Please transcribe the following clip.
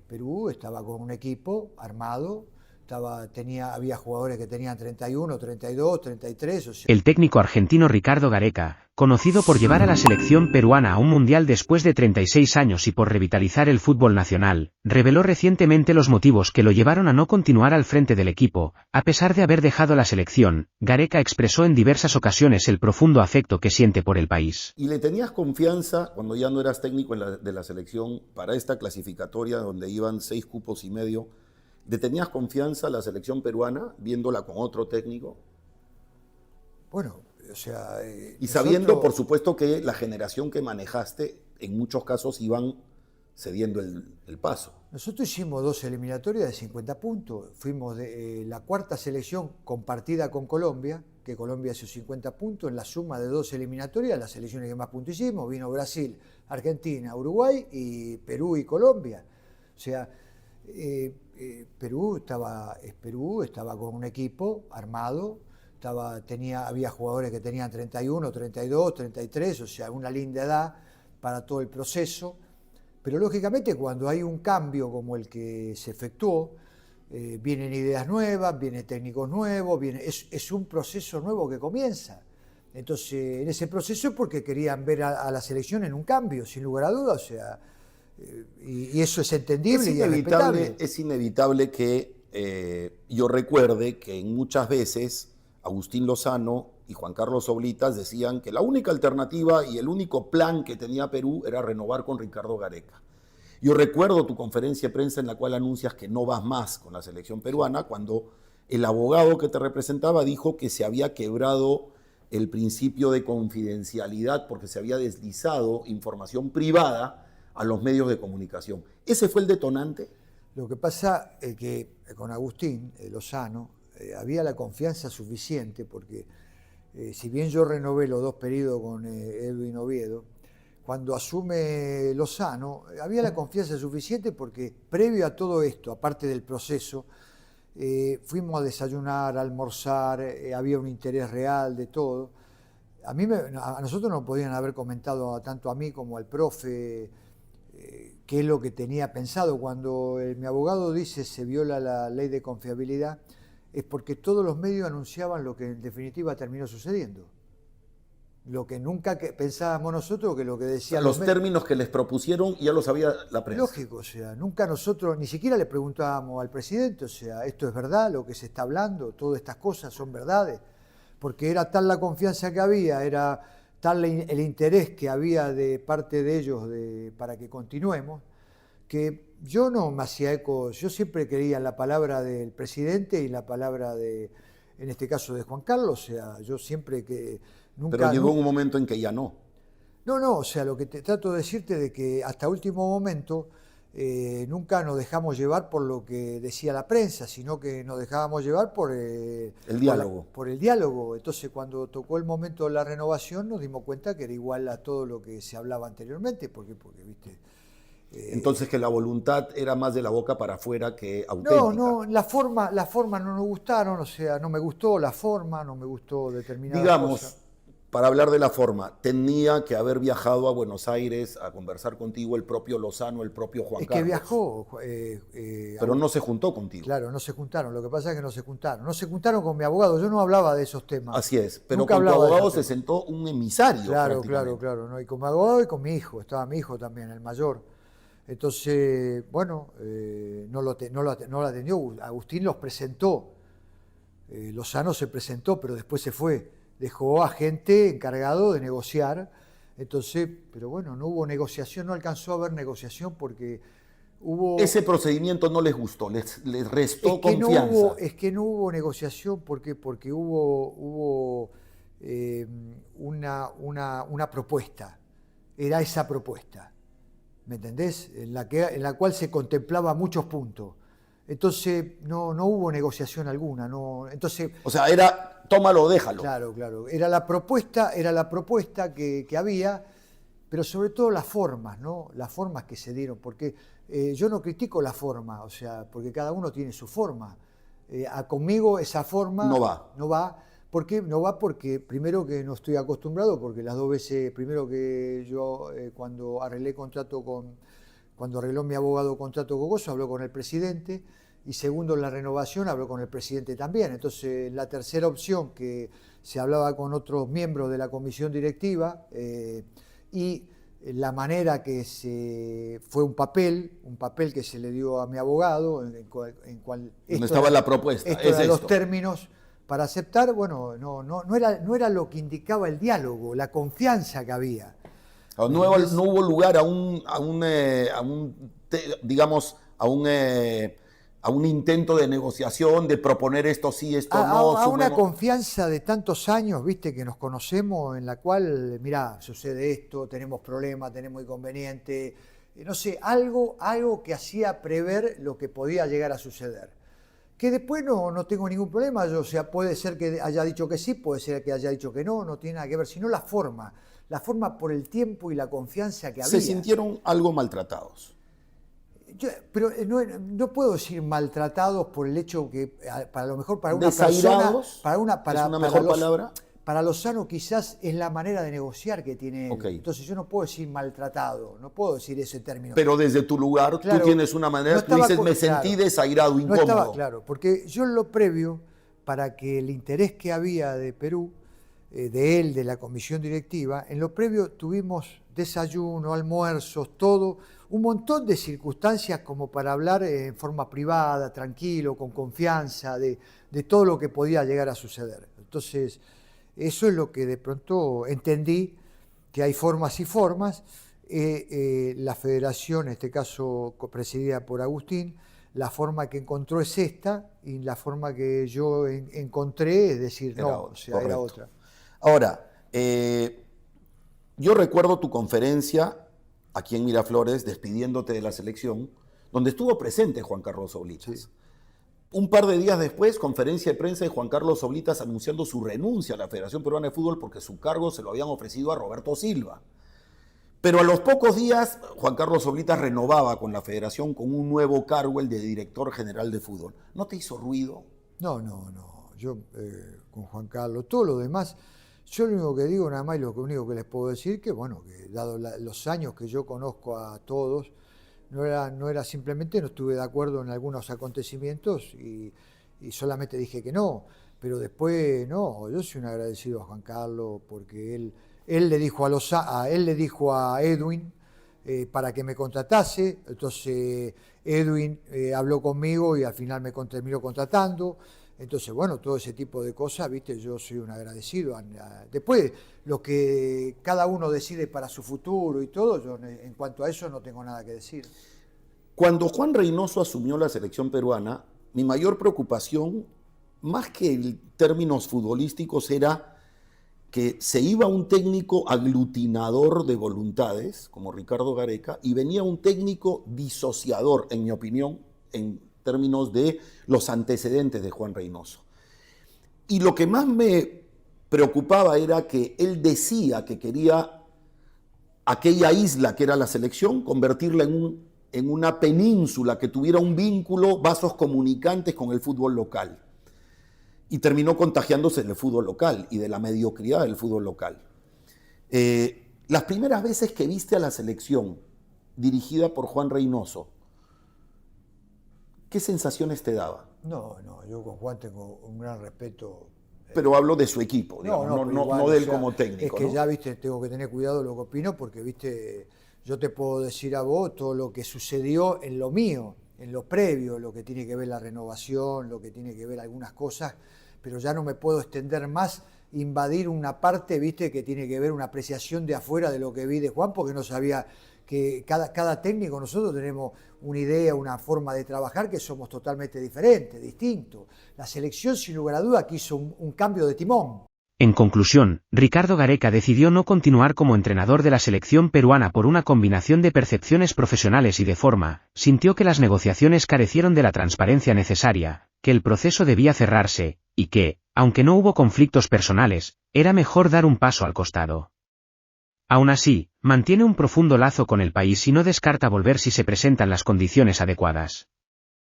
Perú estaba con un equipo armado, había jugadores que tenían 31, 32, 33, o sea. El técnico argentino Ricardo Gareca, conocido por llevar a la selección peruana a un mundial después de 36 años y por revitalizar el fútbol nacional, reveló recientemente los motivos que lo llevaron a no continuar al frente del equipo. A pesar de haber dejado la selección, Gareca expresó en diversas ocasiones el profundo afecto que siente por el país. ¿Y le tenías confianza cuando ya no eras técnico de la selección para esta clasificatoria donde iban 6 cupos y medio? ¿Le tenías confianza a la selección peruana viéndola con otro técnico? Bueno, o sea... y sabiendo, por supuesto, que la generación que manejaste en muchos casos iban cediendo el paso. Nosotros hicimos 2 eliminatorias de 50 puntos. Fuimos de la cuarta selección compartida con Colombia, que Colombia hizo 50 puntos. En la suma de 2 eliminatorias, las selecciones que más puntos hicimos, vino Brasil, Argentina, Uruguay y Perú y Colombia. O sea... Perú estaba con un equipo armado, había jugadores que tenían 31, 32, 33, o sea, una linda edad para todo el proceso, pero lógicamente cuando hay un cambio como el que se efectuó, vienen ideas nuevas, vienen técnicos nuevos, es un proceso nuevo que comienza. Entonces, en ese proceso es porque querían ver a la selección en un cambio, sin lugar a dudas, o sea... Y eso es entendible y es respetable. Es inevitable que yo recuerde que en muchas veces Agustín Lozano y Juan Carlos Oblitas decían que la única alternativa y el único plan que tenía Perú era renovar con Ricardo Gareca. Yo recuerdo tu conferencia de prensa en la cual anuncias que no vas más con la selección peruana, cuando el abogado que te representaba dijo que se había quebrado el principio de confidencialidad porque se había deslizado información privada a los medios de comunicación. ¿Ese fue el detonante? Lo que pasa es que con Agustín Lozano había la confianza suficiente porque si bien yo renové los 2 periodos con Edwin Oviedo, cuando asume Lozano había la confianza suficiente porque previo a todo esto, aparte del proceso, fuimos a desayunar, a almorzar, había un interés real de todo. A nosotros nos podían haber comentado tanto a mí como al profe qué es lo que tenía pensado. Cuando mi abogado dice se viola la ley de confiabilidad, es porque todos los medios anunciaban lo que en definitiva terminó sucediendo. Lo que nunca pensábamos nosotros, que lo que decían los términos que les propusieron ya lo sabía la prensa. Lógico, o sea, nunca nosotros, ni siquiera le preguntábamos al presidente, o sea, esto es verdad, lo que se está hablando, todas estas cosas son verdades, porque era tal la confianza que había, era tal el interés que había de parte de ellos para que continuemos, que yo no me hacía eco, yo siempre creía en la palabra del presidente y la palabra en este caso de Juan Carlos, o sea, yo siempre que nunca... Pero llegó un momento en que ya no. No, o sea, lo que trato de decirte de que hasta último momento nunca nos dejamos llevar por lo que decía la prensa, sino que nos dejábamos llevar por el diálogo. Por el diálogo. Entonces, cuando tocó el momento de la renovación, nos dimos cuenta que era igual a todo lo que se hablaba anteriormente, porque viste... Entonces, que la voluntad era más de la boca para afuera que auténtica. No, la forma no nos gustaron, o sea, no me gustó la forma, no me gustó determinada Digamos, cosa. Para hablar de la forma, tenía que haber viajado a Buenos Aires a conversar contigo el propio Lozano, el propio Juan Carlos. Es que viajó. Pero no se juntó contigo. Claro, no se juntaron. Lo que pasa es que no se juntaron. No se juntaron con mi abogado. Yo no hablaba de esos temas. Así es. Pero con tu abogado se sentó un emisario. Claro. ¿No? Y con mi abogado y con mi hijo. Estaba mi hijo también, el mayor. Entonces, bueno, no lo atendió. Agustín los presentó. Lozano se presentó, pero después se fue. Dejó a gente encargado de negociar, entonces, pero bueno, no hubo negociación, no alcanzó a haber negociación porque hubo... Ese procedimiento no les gustó, les restó confianza. Es que no hubo negociación porque hubo una propuesta, era esa propuesta, ¿me entendés? En la cual se contemplaba muchos puntos. Entonces no hubo negociación alguna, no. Entonces, o sea, era tómalo o déjalo. Claro. Era la propuesta que había, pero sobre todo las formas, ¿no? Las formas que se dieron, porque yo no critico la forma, o sea, porque cada uno tiene su forma. Conmigo esa forma no va. ¿Por qué? No va porque primero que no estoy acostumbrado, porque las 2 veces, primero que yo cuando arreglé contrato con cuando arregló mi abogado contrato con Gozo, habló con el presidente, y segundo, en la renovación habló con el presidente también. Entonces, la tercera opción, que se hablaba con otros miembros de la comisión directiva, y la manera que fue un papel que se le dio a mi abogado, en cual ¿Dónde estaba la propuesta? Los términos para aceptar, bueno, no era lo que indicaba el diálogo, la confianza que había. No hubo lugar a un intento de negociación, de proponer esto sí, esto no. A una confianza de tantos años, viste, que nos conocemos, en la cual, mirá, sucede esto, tenemos problemas, tenemos inconvenientes, no sé, algo que hacía prever lo que podía llegar a suceder. Que después no tengo ningún problema, o sea, puede ser que haya dicho que sí, puede ser que haya dicho que no tiene nada que ver, sino la forma por el tiempo y la confianza que había. ¿Se sintieron algo maltratados? Pero no puedo decir maltratados por el hecho que, para lo mejor para una persona, para Lozano quizás es la manera de negociar que tiene él. Okay. Entonces yo no puedo decir maltratado, no puedo decir ese término. Pero desde tu lugar, claro, tú tienes una manera, tú dices, me sentí desairado, incómodo. No estaba claro, porque yo en lo previo, para que el interés que había de Perú, de él, de la comisión directiva, en lo previo tuvimos desayuno, almuerzos, todo, un montón de circunstancias como para hablar en forma privada, tranquilo, con confianza, de todo lo que podía llegar a suceder. Entonces, eso es lo que de pronto entendí, que hay formas y formas. La federación, en este caso presidida por Agustín, la forma que encontró es esta, y la forma que yo encontré es decir, era otra. Ahora, yo recuerdo tu conferencia aquí en Miraflores, despidiéndote de la selección, donde estuvo presente Juan Carlos Oblitas. Sí. Un par de días después, conferencia de prensa de Juan Carlos Oblitas anunciando su renuncia a la Federación Peruana de Fútbol porque su cargo se lo habían ofrecido a Roberto Silva. Pero a los pocos días, Juan Carlos Oblitas renovaba con la Federación con un nuevo cargo, el de director general de fútbol. ¿No te hizo ruido? No. Yo, con Juan Carlos, todo lo demás, yo lo único que digo nada más y lo único que les puedo decir, que bueno, que dado los años que yo conozco a todos, no era simplemente, no estuve de acuerdo en algunos acontecimientos y solamente dije que no, pero después no, yo soy un agradecido a Juan Carlos porque él le dijo a Edwin para que me contratase, entonces Edwin habló conmigo y al final me terminó contratando. Entonces, bueno, todo ese tipo de cosas, viste, yo soy un agradecido. Después, lo que cada uno decide para su futuro y todo, yo en cuanto a eso no tengo nada que decir. Cuando Juan Reynoso asumió la selección peruana, mi mayor preocupación, más que en términos futbolísticos, era que se iba un técnico aglutinador de voluntades, como Ricardo Gareca, y venía un técnico disociador, en mi opinión, en términos de los antecedentes de Juan Reynoso. Y lo que más me preocupaba era que él decía que quería aquella isla que era la selección, convertirla en una península que tuviera un vínculo, vasos comunicantes con el fútbol local. Y terminó contagiándose del fútbol local y de la mediocridad del fútbol local. Las primeras veces que viste a la selección dirigida por Juan Reynoso, ¿qué sensaciones te daba? No, yo con Juan tengo un gran respeto. Pero hablo de su equipo, digamos, no de él como técnico. Es que ya, viste, tengo que tener cuidado de lo que opino porque, viste, yo te puedo decir a vos todo lo que sucedió en lo mío, en lo previo, lo que tiene que ver la renovación, lo que tiene que ver algunas cosas, pero ya no me puedo extender más, invadir una parte, viste, que tiene que ver una apreciación de afuera de lo que vi de Juan, porque no sabía que cada técnico, nosotros tenemos una idea, una forma de trabajar que somos totalmente diferentes, distintos. La selección, sin lugar a duda, quiso un cambio de timón. En conclusión, Ricardo Gareca decidió no continuar como entrenador de la selección peruana por una combinación de percepciones profesionales y de forma, sintió que las negociaciones carecieron de la transparencia necesaria, que el proceso debía cerrarse, y que, aunque no hubo conflictos personales, era mejor dar un paso al costado. Aún así, mantiene un profundo lazo con el país y no descarta volver si se presentan las condiciones adecuadas.